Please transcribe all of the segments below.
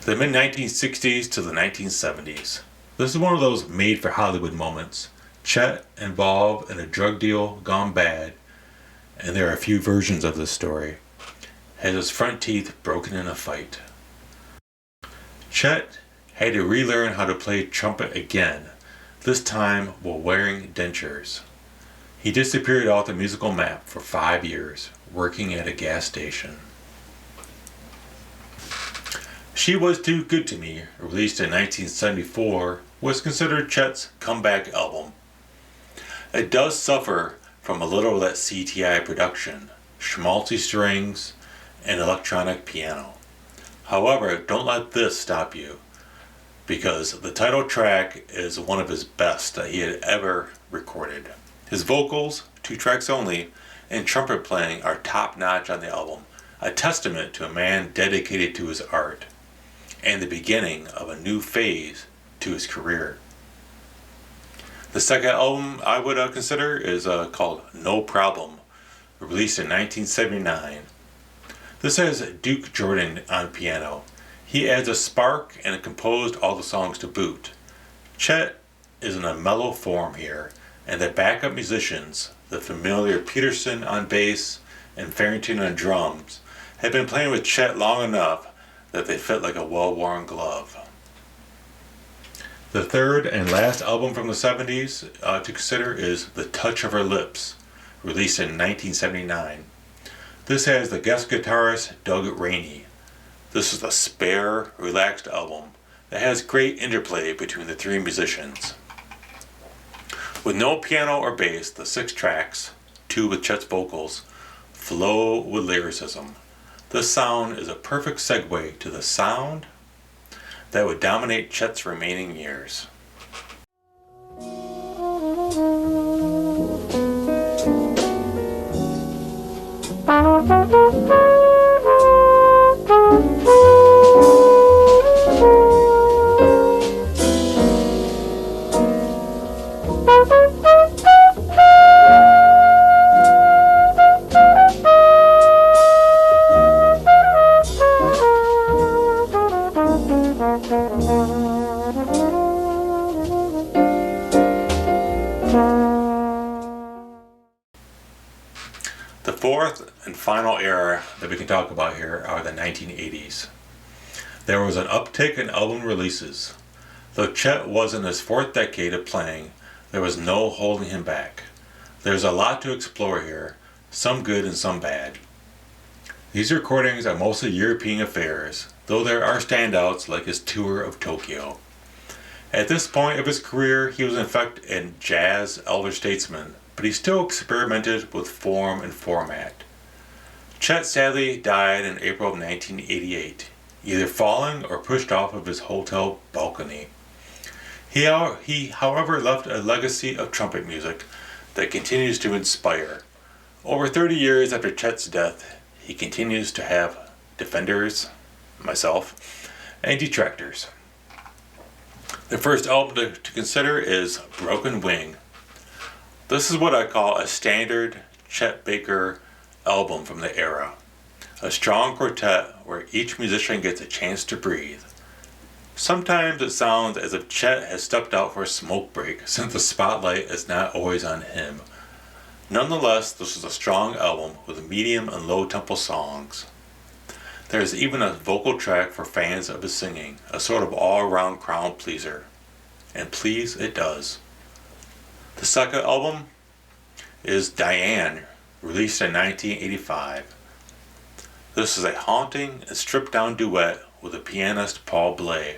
the mid-1960s to the 1970s. This is one of those made-for-Hollywood moments. Chet involved in a drug deal gone bad, and there are a few versions of this story, has his front teeth broken in a fight. Chet had to relearn how to play trumpet again, this time while wearing dentures. He disappeared off the musical map for 5 years, working at a gas station. She Was Too Good to Me, released in 1974, was considered Chet's comeback album. It does suffer from a little of that CTI production, schmaltzy strings, and electronic piano. However, don't let this stop you, because the title track is one of his best that he had ever recorded. His vocals, 2 tracks only, and trumpet playing are top-notch on the album, a testament to a man dedicated to his art, and the beginning of a new phase to his career. The second album I would consider is called No Problem, released in 1979. This has Duke Jordan on piano. He adds a spark and composed all the songs to boot. Chet is in a mellow form here, and the backup musicians, the familiar Peterson on bass and Farrington on drums, have been playing with Chet long enough that they fit like a well-worn glove. The third and last album from the 70s to consider is The Touch of Her Lips, released in 1979. This has the guest guitarist Doug Rainey. This is a spare, relaxed album that has great interplay between the 3 musicians. With no piano or bass, the 6 tracks, 2 with Chet's vocals, flow with lyricism. This sound is a perfect segue to the sound that would dominate Chet's remaining years. The fourth and final era that we can talk about here are the 1980s. There was an uptick in album releases. Though Chet was in his 4th decade of playing, there was no holding him back. There's a lot to explore here, some good and some bad. These recordings are mostly European affairs, though there are standouts like his tour of Tokyo. At this point of his career, he was in fact a jazz elder statesman, but he still experimented with form and format. Chet sadly died in April of 1988, either falling or pushed off of his hotel balcony. He however left a legacy of trumpet music that continues to inspire. Over 30 years after Chet's death, he continues to have defenders, myself, and detractors. The first album to consider is Broken Wing. This is what I call a standard Chet Baker album from the era. A strong quartet where each musician gets a chance to breathe. Sometimes it sounds as if Chet has stepped out for a smoke break since the spotlight is not always on him. Nonetheless, this is a strong album with medium and low tempo songs. There is even a vocal track for fans of his singing, a sort of all-around crowd pleaser. And please, it does. The second album is Diane, released in 1985. This is a haunting and stripped-down duet with the pianist Paul Bley.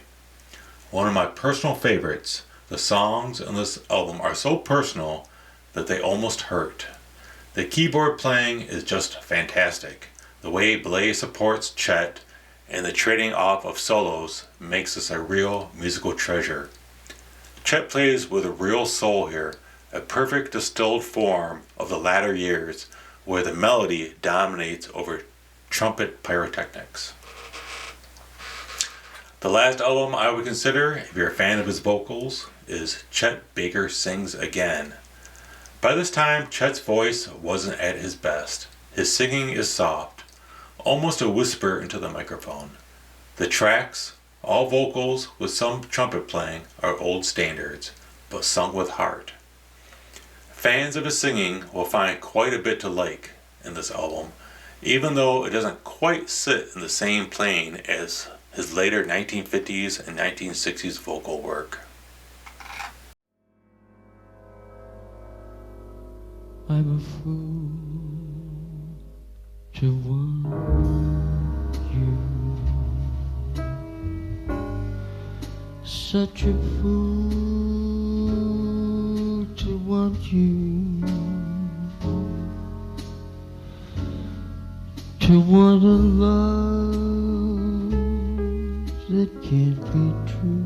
One of my personal favorites. The songs on this album are so personal that they almost hurt. The keyboard playing is just fantastic. The way Bley supports Chet and the trading off of solos makes this a real musical treasure. Chet plays with a real soul here, a perfect distilled form of the latter years where the melody dominates over trumpet pyrotechnics. The last album I would consider, if you're a fan of his vocals, is Chet Baker Sings Again. By this time, Chet's voice wasn't at his best. His singing is soft, almost a whisper into the microphone. The tracks, All vocals with some trumpet playing are old standards, but sung with heart. Fans of his singing will find quite a bit to like in this album, even though it doesn't quite sit in the same plane as his later 1950s and 1960s vocal work. I'm a fool to want you, such a fool to want you, to want a love that can't be true,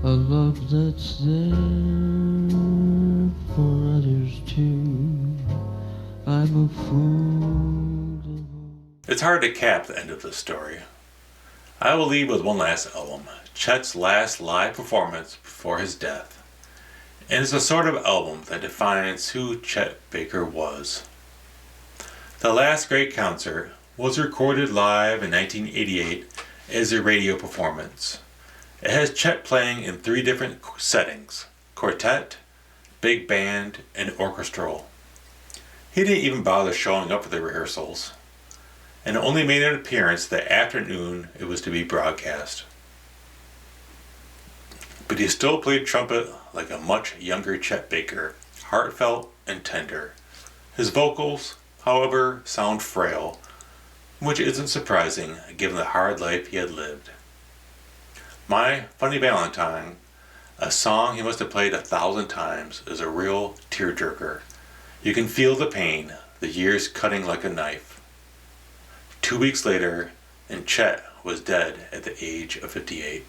a love that's there for others too. I'm a fool. It's hard to cap the end of this story. I will leave with one last album, Chet's last live performance before his death. And it's a sort of album that defines who Chet Baker was. The last great concert was recorded live in 1988 as a radio performance. It has Chet playing in 3 different settings: quartet, big band, and orchestral. He didn't even bother showing up for the rehearsals, and only made an appearance the afternoon it was to be broadcast. But he still played trumpet like a much younger Chet Baker, heartfelt and tender. His vocals, however, sound frail, which isn't surprising given the hard life he had lived. My Funny Valentine, a song he must have played 1,000 times, is a real tearjerker. You can feel the pain, the years cutting like a knife. 2 weeks later, and Chet was dead at the age of 58.